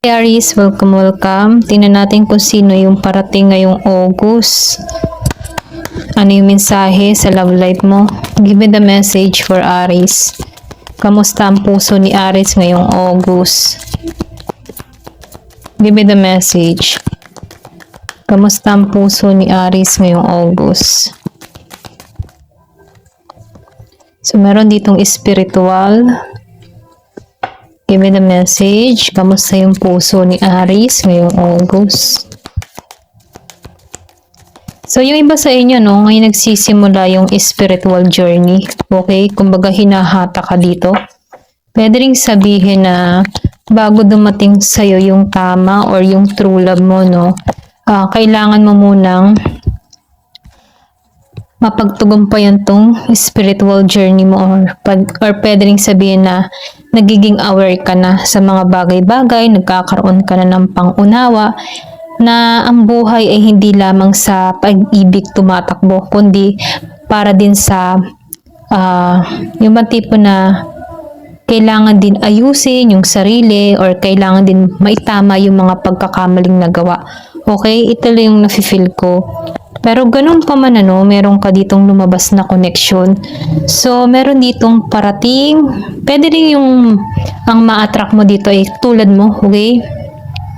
Aries, welcome, welcome. Tingnan natin kung sino yung parating ngayong August. Ano yung mensahe sa love life mo? Give me the message for Aries. Kamusta ang puso ni Aries ngayong August? Give me the message. Kamusta ang puso ni Aries ngayong August? So, meron ditong spiritual. Give me the message. Kamusta yung puso ni Aries ngayong August? So, yung iba sa inyo, no, ngayon nagsisimula yung spiritual journey. Okay? Kumbaga, hinahata ka dito. Pwede rin sabihin na bago dumating sa'yo yung tama or yung true love mo, no, kailangan mo munang mapagtagumpayan tong spiritual journey mo or pwede rin sabihin na nagiging aware ka na sa mga bagay-bagay, nagkakaroon ka na ng pangunawa na ang buhay ay hindi lamang sa pag-ibig tumatakbo, kundi para din sa yung mga tipo na kailangan din ayusin yung sarili or kailangan din maitama yung mga pagkakamaling nagawa. Okay? Ito lang yung nafe-feel ko. Pero ganun pa man meron ka ditong lumabas na connection. So, meron ditong parating. Pwede rin yung ang ma-attract mo dito ay tulad mo, okay?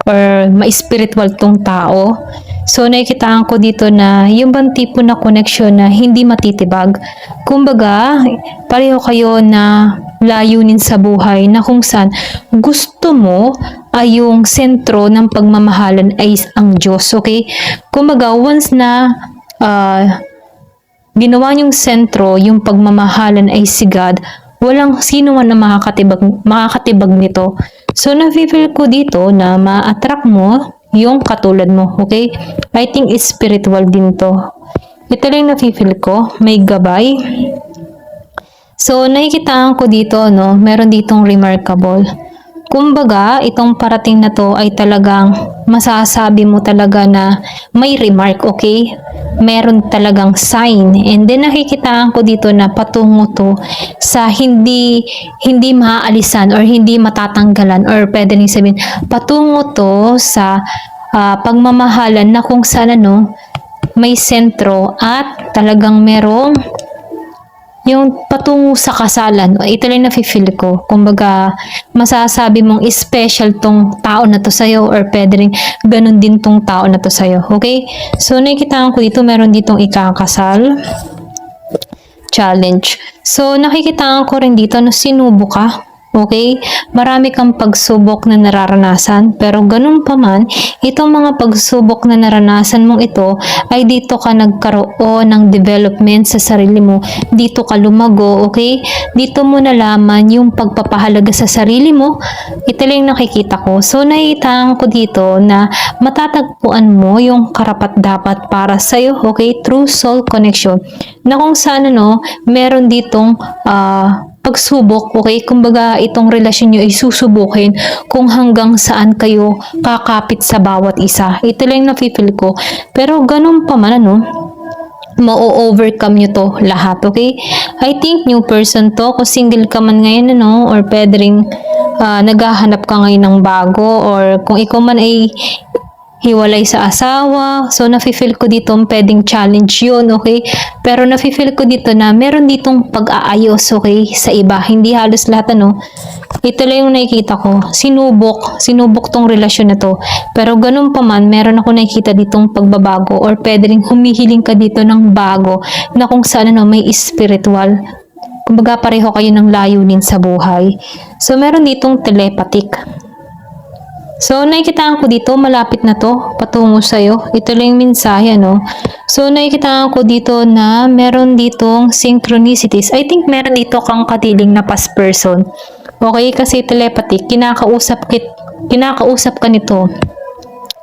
Or ma-spiritual tong tao. So, nakikitaan ko dito na yung bang tipo na connection na hindi matitibag. Kumbaga, pareho kayo na layunin sa buhay na kung saan gusto mo ay yung sentro ng pagmamahalan ay ang Diyos, okay? Kumbaga, once na ginawa niyong sentro, yung pagmamahalan ay si God, walang sino man na makakatibag nito. So, na-feel ko dito na ma-attract mo yung katulad mo, okay? I think spiritual din to. Ito lang na-feel ko, may gabay. So, nakikitaan ko dito, no, meron ditong remarkable. Kumbaga, itong parating na to ay talagang masasabi mo talaga na may remark, okay? Meron talagang sign. And then, nakikitaan ko dito na patungo to sa hindi maaalisan or hindi matatanggalan or pwede rin sabihin, patungo to sa pagmamahalan na kung saan may sentro at talagang merong yung patungo sa kasalan. Ito lang na-feel ko. Kumbaga, masasabi mong special tong tao na to sa'yo or pwede rin ganun din tong tao na to sa'yo. Okay? So, nakikitaan ko dito, meron ditong ikakasal challenge. So, nakikitaan ko rin dito na sinubo ka. Okay? Marami kang pagsubok na nararanasan, pero ganun pa man, itong mga pagsubok na naranasan mong ito ay dito ka nagkaroon ng development sa sarili mo. Dito ka lumago, okay? Dito mo nalaman yung pagpapahalaga sa sarili mo. Ito lang nakikita ko. So, nakikita ko dito na matatagpuan mo yung karapat-dapat para sa'yo, okay? True soul connection. Na kung saan meron ditong pagsubok, okay? Kumbaga, itong relasyon nyo ay susubukin kung hanggang saan kayo kakapit sa bawat isa. Ito lang na-feel ko. Pero ganun pa man, ma-overcome nyo to lahat, okay? I think new person to. Kung single ka man ngayon, or pwede rin naghahanap ka ngayon ng bago, or kung ikaw man ay hiwalay sa asawa. So, nafe-feel ko dito pwedeng challenge yun, okay? Pero nafe-feel ko dito na meron ditong pag-aayos, okay? Sa iba. Hindi halos lahat, Ito lang yung nakikita ko. Sinubok tong relasyon na to. Pero ganun pa man, meron ako nakikita ditong pagbabago or pwede rin humihiling ka dito ng bago na kung saan, may spiritual. Kumbaga, pareho kayo ng layunin sa buhay. So, meron ditong telepathic. So, nakikitaan ko dito, malapit na to, patungo sa'yo. Ito lang yung mensahe, So, nakikitaan ko dito na meron ditong synchronicities. I think meron dito kang katiling na past person. Okay, kasi telepathic, kinakausap ka nito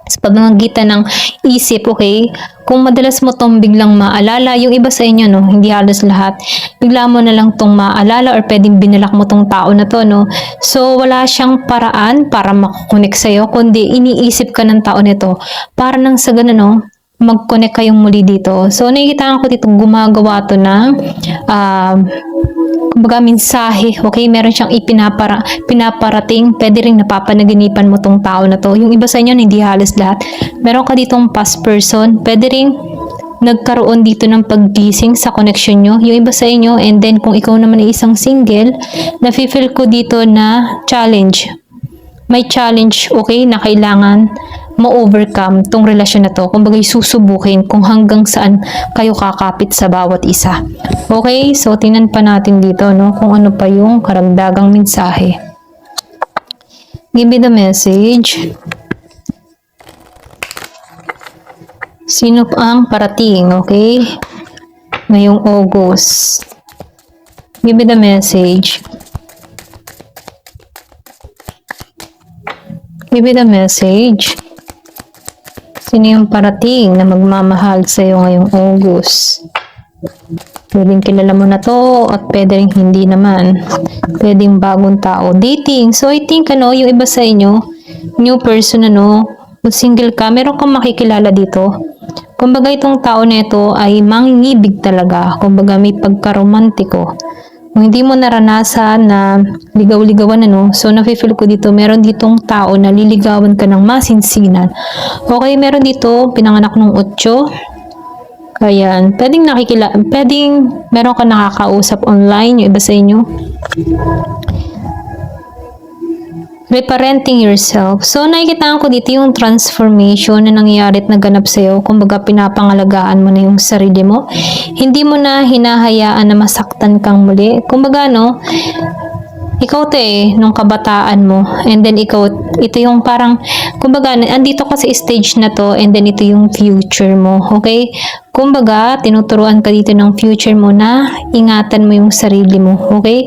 sa pamamagitan ng isip, okay? Kung madalas mo tong biglang maalala, yung iba sa inyo, hindi halos lahat, bigla mo na lang tong maalala or pwedeng binalak mo tong tao na to, So, wala siyang paraan para makakonect sa'yo, kundi iniisip ka ng tao nito para nang sa ganun, mag-connect kayong muli dito. So, nakikita ko dito gumagawa to ng kumbaga mensahe, okay? Meron siyang pinaparating, pwede rin napapanaginipan mo tong tao na to. Yung iba sa inyo, hindi halos lahat. Meron ka ditong past person, pwede rin nagkaroon dito ng paggising sa connection nyo, yung iba sa inyo, and then kung ikaw naman ay isang single, nafe-feel ko dito na challenge. May challenge, okay, na kailangan ma-overcome tong relasyon na to. Kumbaga susubukin kung hanggang saan kayo kakapit sa bawat isa. Okay, so tingnan pa natin dito, no, kung ano pa yung karagdagang mensahe. Give me the message. Sino ang parating, okay? Ngayong August. Give me the message. Give me the message. Sino yung parating na magmamahal sa'yo ngayong August? Pwedeng kilala mo na to at pwedeng hindi naman. Pwedeng bagong tao. Dating. So, I think, yung iba sa inyo, new person, kung single ka, meron kang makikilala dito. Kumbaga, itong tao na ito ay mangingibig talaga. Kumbaga, may pagkaromantiko. Kung hindi mo naranasan na ligaw-ligawan, so nafe-feel ko dito, meron ditong tao na liligawan ka ng masinsinan. Okay, meron dito, pinanganak ng 8. Kaya, pwedeng meron ka nakakausap online, yung iba sa inyo. Reparenting yourself. So, nakikita ko dito yung transformation na nangyayari at naganap sa'yo. Kumbaga, pinapangalagaan mo na yung sarili mo. Hindi mo na hinahayaan na masaktan kang muli. Kumbaga, ikaw to nung kabataan mo. And then, ito yung parang, kumbaga, andito ka sa stage na to, and then ito yung future mo. Okay? Kumbaga, tinuturuan ka dito ng future mo na ingatan mo yung sarili mo. Okay?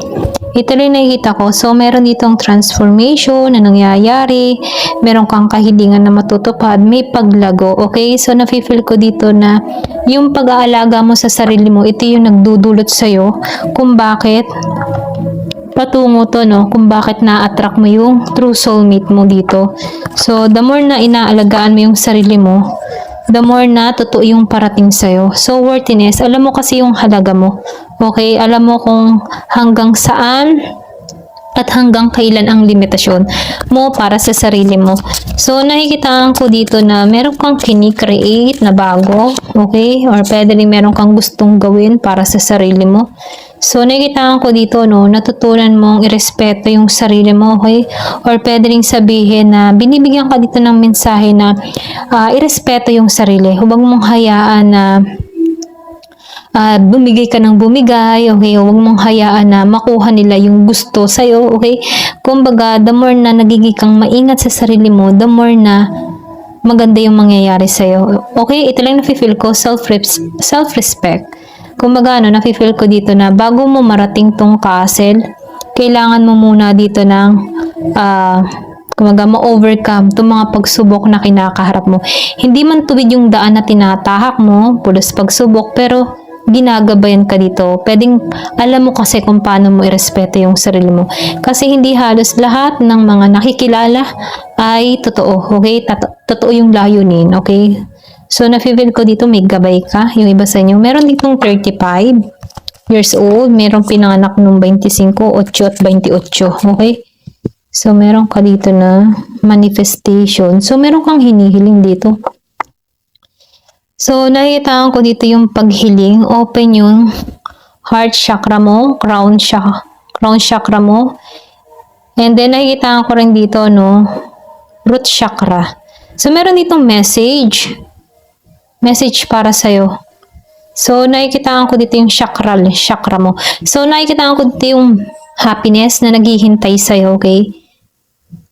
Ito rin nakikita ko. So, meron ditong transformation na nangyayari. Meron kang kahilingan na matutupad. May paglago. Okay? So, nafe-feel ko dito na yung pag-aalaga mo sa sarili mo, ito yung nagdudulot sa'yo kung bakit patungo to, kung bakit na-attract mo yung true soulmate mo dito. So, the more na inaalagaan mo yung sarili mo, the more na totoo yung parating sa'yo. So, worthiness, alam mo kasi yung halaga mo. Okay? Alam mo kung hanggang saan at hanggang kailan ang limitasyon mo para sa sarili mo. So, nakikitaan ko dito na meron kang kini-create na bago. Okay? Or pwede rin meron kang gustong gawin para sa sarili mo. So, nakikitaan ko dito, natutunan mong irespeto yung sarili mo, okay? Or pwede rin sabihin na binibigyan ka dito ng mensahe na irespeto yung sarili. Huwag mong hayaan na bumigay ka ng bumigay, okay? Huwag mong hayaan na makuha nila yung gusto sa'yo, okay? Kumbaga, the more na nagiging kang maingat sa sarili mo, the more na maganda yung mangyayari sa'yo. Okay? Ito lang nafe-feel ko, self-respect. Kumbaga, nafe-feel ko dito na bago mo marating tong castle, kailangan mo muna dito ng kumbaga, ma-overcome itong mga pagsubok na kinakaharap mo. Hindi man tuwid yung daan na tinatahak mo, pulos pagsubok, pero ginagabayan ka dito. Pwedeng alam mo kasi kung paano mo irespeto yung sarili mo. Kasi hindi halos lahat ng mga nakikilala ay totoo. Okay? Totoo yung layunin. Okay? So, nafe-feel ko dito may gabay ka. Yung iba sa inyo. Meron ditong 35 years old. Merong pinanganak nung 25, 8 at 28. Okay? So, meron ka dito na manifestation. So, meron kang hinihiling dito. So, nakikita ko dito yung paghiling. Open yung heart chakra mo, crown chakra mo. And then, nakikita ko rin dito, root chakra. So, meron ditong message para sa'yo. So, nakikita ko dito yung chakra mo. So, nakikita ko dito yung happiness na naghihintay sa'yo, okay?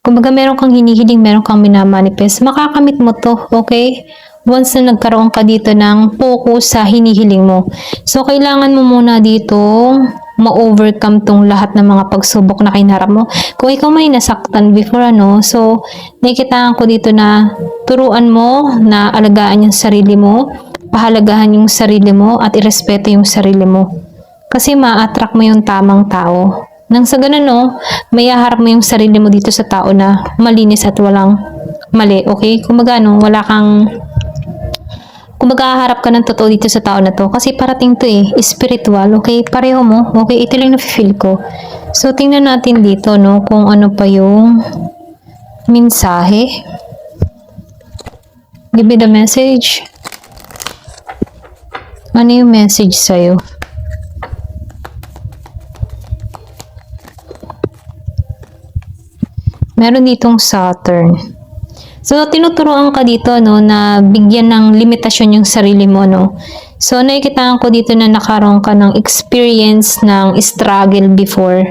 Kumbaga, meron kang hinihiling, meron kang minamanifest. Makakamit mo to, okay? Once na nagkaroon ka dito ng focus sa hinihiling mo. So, kailangan mo muna dito ma-overcome tong lahat ng mga pagsubok na kinarap mo. Kung ikaw may nasaktan before, so, nakikitaan ko dito na turuan mo na alagaan yung sarili mo, pahalagahan yung sarili mo, at irespeto yung sarili mo. Kasi ma-attract mo yung tamang tao. Nang sa ganun, may haharap mo yung sarili mo dito sa tao na malinis at walang mali, okay? Kumbaga, Kumbaga, haharap ka ng totoo dito sa tao na to. Kasi parating to eh, spiritual, okay? Pareho mo, okay? Ito lang na-feel ko. So, tingnan natin dito, no, kung ano pa yung mensahe. Give me the message. Ano yung message sa'yo? Meron ditong Saturn. So, tinuturuan ka dito, no, na bigyan ng limitasyon yung sarili mo, no. So, nakikitaan ko dito na nakaroon ka ng experience ng struggle before.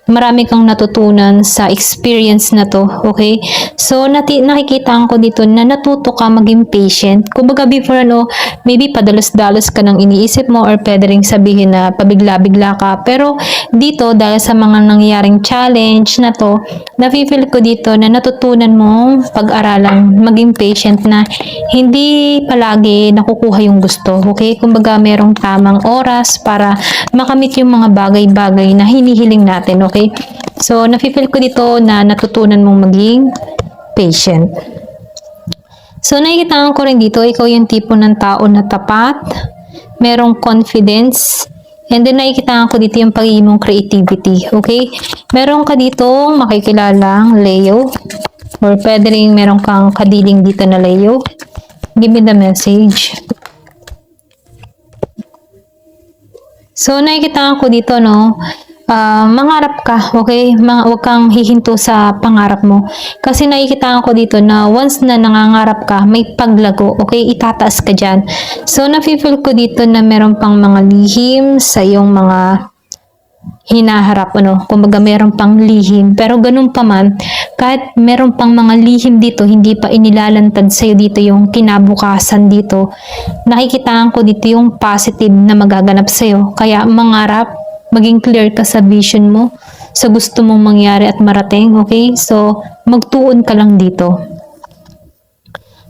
Marami kang natutunan sa experience na to, okay? So, nakikitaan ko dito na natuto ka maging patient. Kumbaga before, ano, maybe padalos-dalos ka ng iniisip mo or pwede ring sabihin na pabigla-bigla ka. Pero dito, dahil sa mga nangyaring challenge na to, nafe-feel ko dito na natutunan mong pag-aralang maging patient na hindi palagi nakukuha yung gusto, okay? Kumbaga, merong tamang oras para makamit yung mga bagay-bagay na hinihiling natin, okay? So, nafe-feel ko dito na natutunan mong maging patient. So, nakikita ko rin dito, ikaw yung tipo ng tao na tapat, merong confidence, and then nakikita ko dito yung pagiging mong creativity, okay? Meron ka dito makikilalang Leo, or pwede rin meron kang kadiling dito na Leo. Give me the message. So, nakikita ko dito, no, mangarap ka, okay? Huwag kang hihinto sa pangarap mo. Kasi nakikita ko dito na once na nangangarap ka, may paglago, okay? Itataas ka dyan. So, nafe-feel ko dito na meron pang mga lihim sa iyong mga hinaharap, ano? Kumbaga, meron pang lihim. Pero ganun pa man, kahit meron pang mga lihim dito, hindi pa inilalantad sa'yo dito yung kinabukasan dito. Nakikitaan ko dito yung positive na magaganap sa'yo. Kaya mangarap, maging clear ka sa vision mo, sa gusto mong mangyari at marating, okay? So, magtuon ka lang dito.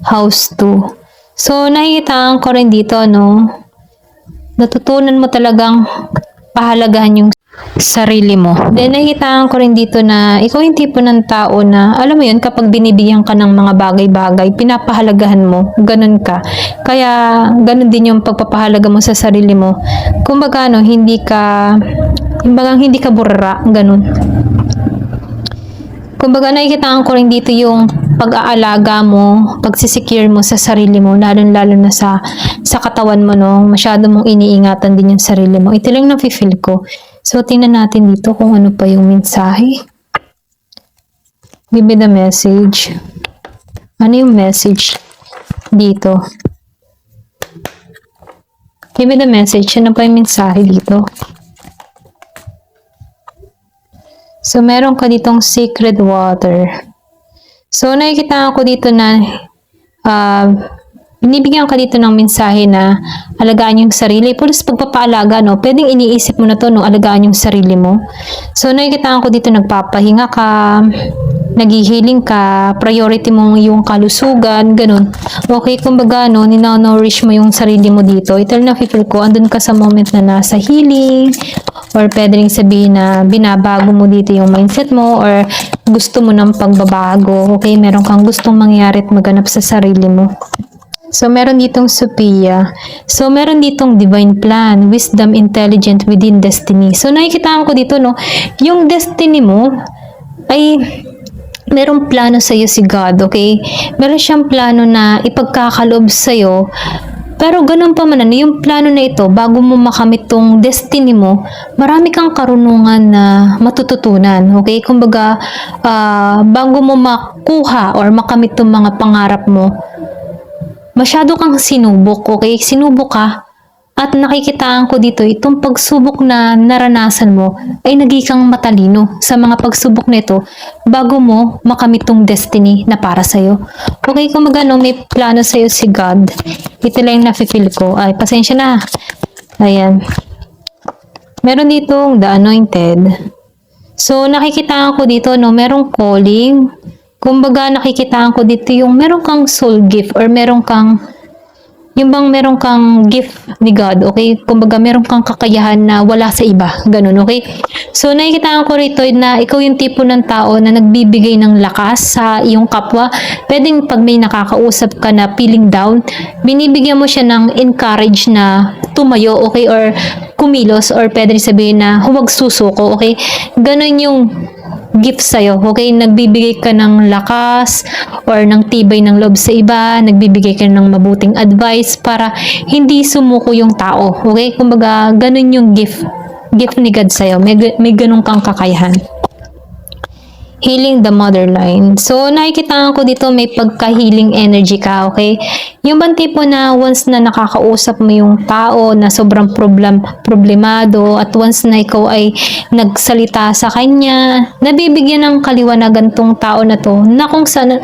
House 2. So, nakikitaan ko rin dito, no? Natutunan mo talagang pahalagahan yung sarili mo. Then, nakikitaan ko rin dito na ikaw yung tipo ng tao na, alam mo yun, kapag binibigyan ka ng mga bagay-bagay, pinapahalagahan mo. Ganun ka. Kaya, ganun din yung pagpapahalaga mo sa sarili mo. Kumbaga, no, hindi ka burra. Ganun. Kumbaga, nakikitaan ko rin dito yung pag-aalaga mo, pagsisecure mo sa sarili mo, lalo-lalo na sa katawan mo, no? Masyado mong iniingatan din yung sarili mo. Ito lang na-feel ko. So, tingnan natin dito kung ano pa yung mensahe. Give me the message. Ano yung message dito? Give me the message. Ano pa yung mensahe dito? So, meron ka ditong secret water. So, nakikita ko dito na binibigyan ka dito ng mensahe na alagaan yung sarili. Plus, pagpapaalaga, no, pwedeng iniisip mo na to, no, alagaan yung sarili mo. So, nakikita ko dito nagpapahinga ka, naghihiling ka, priority mo yung kalusugan, ganun. Okay, kumbaga, no, nina-nourish mo yung sarili mo dito. Ito na feel ko, andun ka sa moment na nasa healing, or pwede rin sabihin na binabago mo dito yung mindset mo, or gusto mo ng pagbabago. Okay, meron kang gustong mangyari at maganap sa sarili mo. So, meron ditong Sophia. So, meron ditong divine plan, wisdom, intelligent within destiny. So, nakikita ko dito, no, yung destiny mo ay merong plano sa iyo si God, okay? Meron siyang plano na ipagkakaloob sa iyo. Pero ganun pa man, ano, yung plano na ito, bago mo makamit tong destiny mo, marami kang karunungan na matututunan, okay? Kumbaga, bago mo makuha or makamit tong mga pangarap mo, masyado kang sinubok, okay? Sinubok ka at nakikitaan ko dito, itong pagsubok na naranasan mo ay naging kang matalino sa mga pagsubok nito bago mo makamit tong destiny na para sa'yo. Okay, kung magano may plano sa'yo si God, ito lang yung nafe-feel ko. Ay, pasensya na. Ayan. Meron ditong The Anointed. So, nakikitaan ko dito, no, merong calling. Kumbaga, nakikitaan ko dito yung meron kang soul gift or meron kang yung bang meron kang gift ni God, okay? Kumbaga, meron kang kakayahan na wala sa iba. Ganun, okay? So, nakikita ko rito na ikaw yung tipo ng tao na nagbibigay ng lakas sa iyong kapwa. Pwedeng pag may nakakausap ka na feeling down, binibigyan mo siya ng encourage na tumayo, okay? Or kumilos, or pwede sabihin na huwag susuko, okay? Ganun yung gift sa'yo, okay? Nagbibigay ka ng lakas or ng tibay ng loob sa iba, nagbibigay ka ng mabuting advice para hindi sumuko yung tao, okay? Kumbaga, ganun yung gift ni God sa'yo. May ganun kang kakayahan. Healing the motherline. So, nakikita ko dito may pagka-healing energy ka, okay? Yung bang tipo na once na nakakausap mo yung tao na sobrang problemado at once na ikaw ay nagsalita sa kanya, nabibigyan ng kaliwanagan tong tao na to na kung sana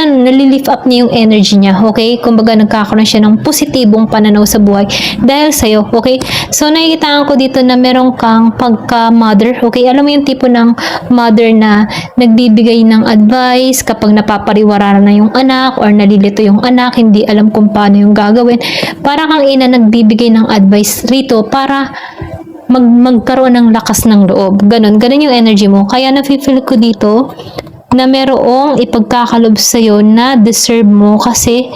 nalilift up niya yung energy niya, okay? Kumbaga nagkakaroon siya ng positibong pananaw sa buhay dahil sa'yo, okay? So, nakikita ko dito na meron kang pagka-mother, okay? Alam mo yung tipo ng mother na nagbibigay ng advice kapag napapariwara na yung anak or nalilito yung anak, hindi alam kung paano yung gagawin. Para kang ina nagbibigay ng advice rito para magkaroon ng lakas ng loob. Ganun yung energy mo. Kaya nafe-feel ko dito na merong ipagkakalob sa'yo na deserve mo kasi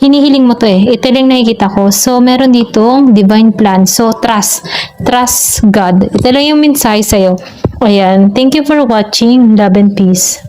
hinihiling mo to eh. Ito lang nakikita ko. So, meron ditong divine plan. So, trust God. Ito lang yung mensahe sa'yo. Ayan. Thank you for watching. Love and peace.